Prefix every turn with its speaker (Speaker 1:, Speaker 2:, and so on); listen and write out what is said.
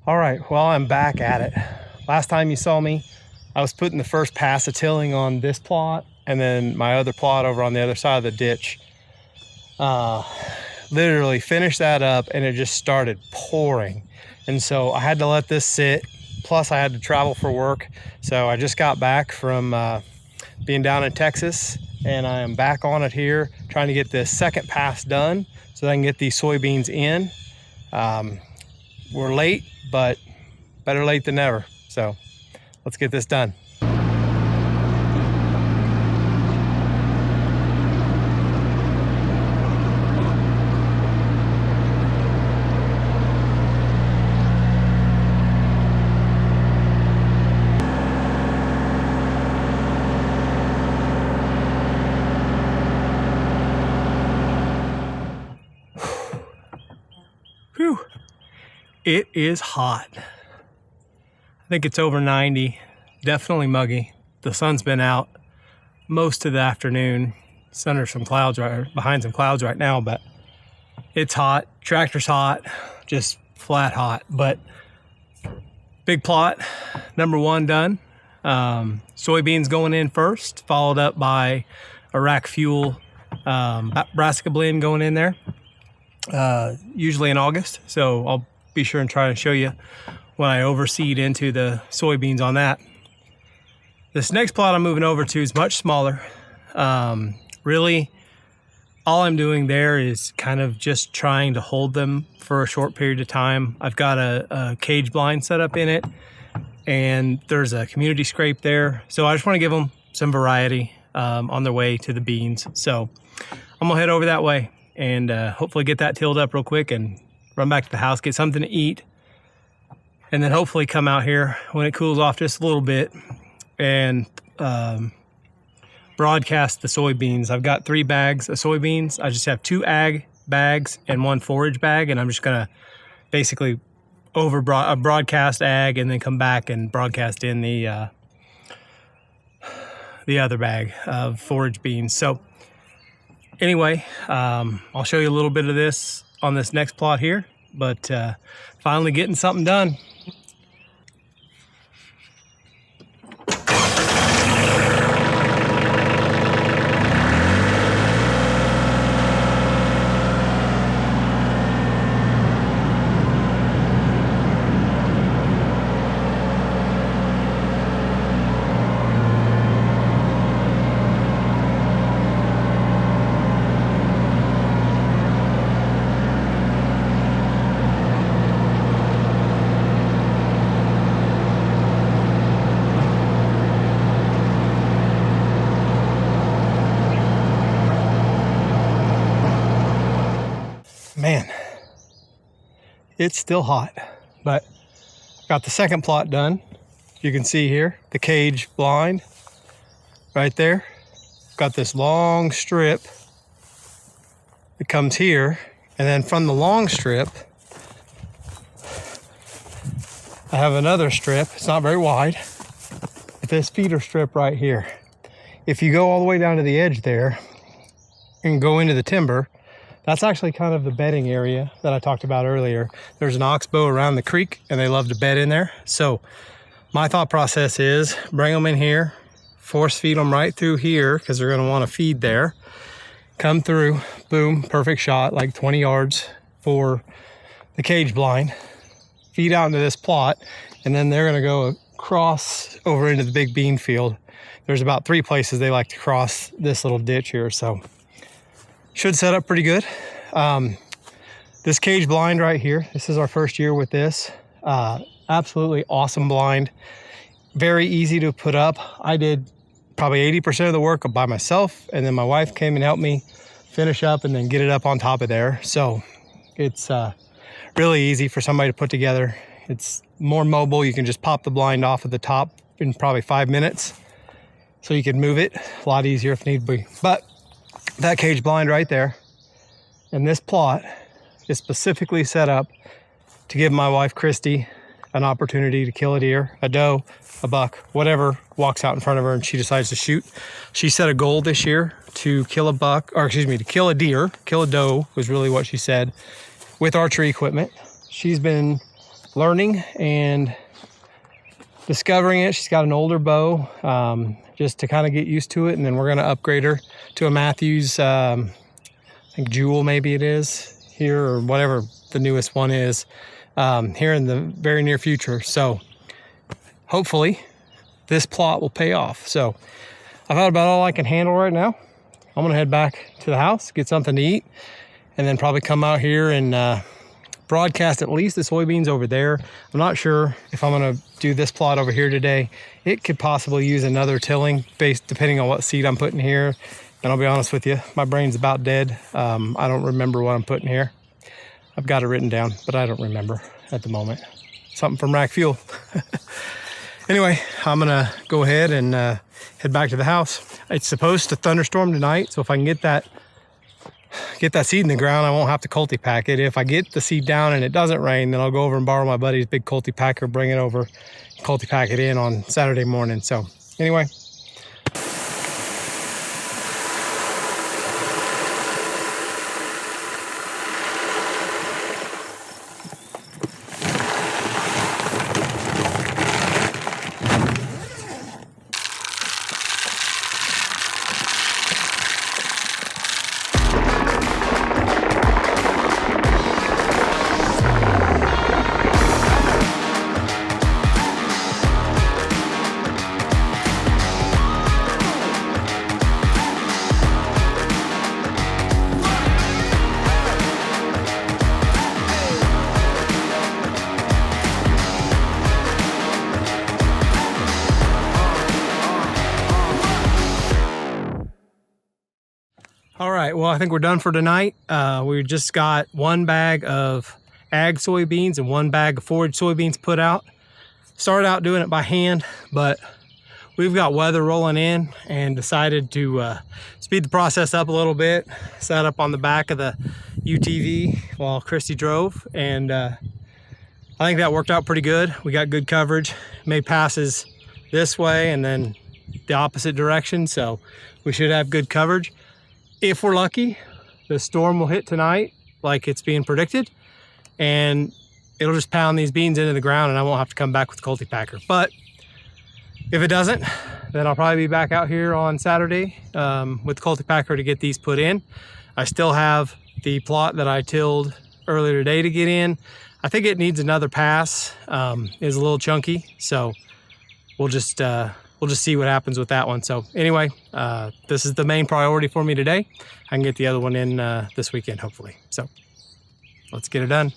Speaker 1: All right, well, I'm back at it. Last time you saw me, I was putting the first pass of tilling on this plot and then my other plot over on the other side of the ditch. Literally finished that up and it just started pouring. And so I had to let this sit. Plus I had to travel for work. So I just got back from being down in Texas and I am back on it here, trying to get this second pass done so I can get these soybeans in. We're late, but better late than never. So let's get this done. Whew. It is hot. I think it's over 90, definitely muggy. The sun's been out most of the afternoon. It's under some clouds behind some clouds right now, but it's hot. Tractor's hot, just flat hot. But big plot, number one done. Soybeans going in first, followed up by Iraq Fuel brassica blend going in there. Usually in August, so I'll be sure and try to show you when I overseed into the soybeans on that. This next plot I'm moving over to is much smaller. Really, all I'm doing there is kind of just trying to hold them for a short period of time. I've got a cage blind set up in it, and there's a community scrape there. So I just want to give them some variety on their way to the beans. So I'm gonna head over that way and hopefully get that tilled up real quick and run back to the house, get something to eat, and then hopefully come out here when it cools off just a little bit and broadcast the soybeans. I've got 3 bags of soybeans. I just have 2 ag bags and 1 forage bag, and I'm just gonna basically broadcast ag and then come back and broadcast in the other bag of forage beans. So anyway, I'll show you a little bit of this on this next plot here, but finally getting something done. Man, it's still hot, but got the second plot done. You can see here the cage blind right there. Got this long strip that comes here, and then from the long strip I have another strip. It's not very wide, but this feeder strip right here. If you go all the way down to the edge there and go into the timber, that's actually kind of the bedding area that I talked about earlier. There's an oxbow around the creek and they love to bed in there. So my thought process is bring them in here, force feed them right through here because they're gonna wanna feed there. Come through, boom, perfect shot, like 20 yards for the cage blind. Feed out into this plot, and then they're gonna go across over into the big bean field. There's about 3 places they like to cross this little ditch here, so should set up pretty good. This cage blind right here, this is our first year with this. Absolutely awesome blind. Very easy to put up. I did probably 80% of the work by myself, and then my wife came and helped me finish up and then get it up on top of there. So it's really easy for somebody to put together. It's more mobile. You can just pop the blind off at the top in probably 5 minutes. So you can move it a lot easier if need be. But that cage blind right there and this plot is specifically set up to give my wife Christy an opportunity to kill a deer, a doe, a buck, whatever walks out in front of her and she decides to shoot. She set a goal this year to kill a buck, or excuse me, to kill a deer, kill a doe was really what she said, with archery equipment. She's been learning and discovering it. She's got an older bow, just to kind of get used to it, and then we're going to upgrade her to a Mathews, I think Jewel maybe it is here, or whatever the newest one is, here in the very near future. So hopefully this plot will pay off. So I've had about all I can handle right now. I'm gonna head back to the house, get something to eat, and then probably come out here and broadcast at least the soybeans over there. I'm not sure if I'm gonna do this plot over here today. It could possibly use another tilling based depending on what seed I'm putting here. And I'll be honest with you, my brain's about dead. I don't remember what I'm putting here. I've got it written down, but I don't remember at the moment. Something from Rack Fuel. Anyway, I'm gonna go ahead and head back to the house. It's supposed to thunderstorm tonight, so if I can get that seed in the ground, I won't have to culti-pack it. If I get the seed down and it doesn't rain, then I'll go over and borrow my buddy's big culti-packer, bring it over, culti-pack it in on Saturday morning. So anyway. All right, well, I think we're done for tonight. We just got 1 bag of ag soybeans and 1 bag of forage soybeans put out. Started out doing it by hand, but we've got weather rolling in and decided to speed the process up a little bit. Sat up on the back of the UTV while Christy drove, and I think that worked out pretty good. We got good coverage, made passes this way and then the opposite direction, so we should have good coverage. If we're lucky, the storm will hit tonight like it's being predicted, and it'll just pound these beans into the ground and I won't have to come back with the culti-packer. But if it doesn't, then I'll probably be back out here on Saturday with the culti-packer to get these put in. I still have the plot that I tilled earlier today to get in. I think it needs another pass. It's a little chunky, so we'll just see what happens with that one. So anyway, this is the main priority for me today. I can get the other one in this weekend, hopefully. So let's get it done.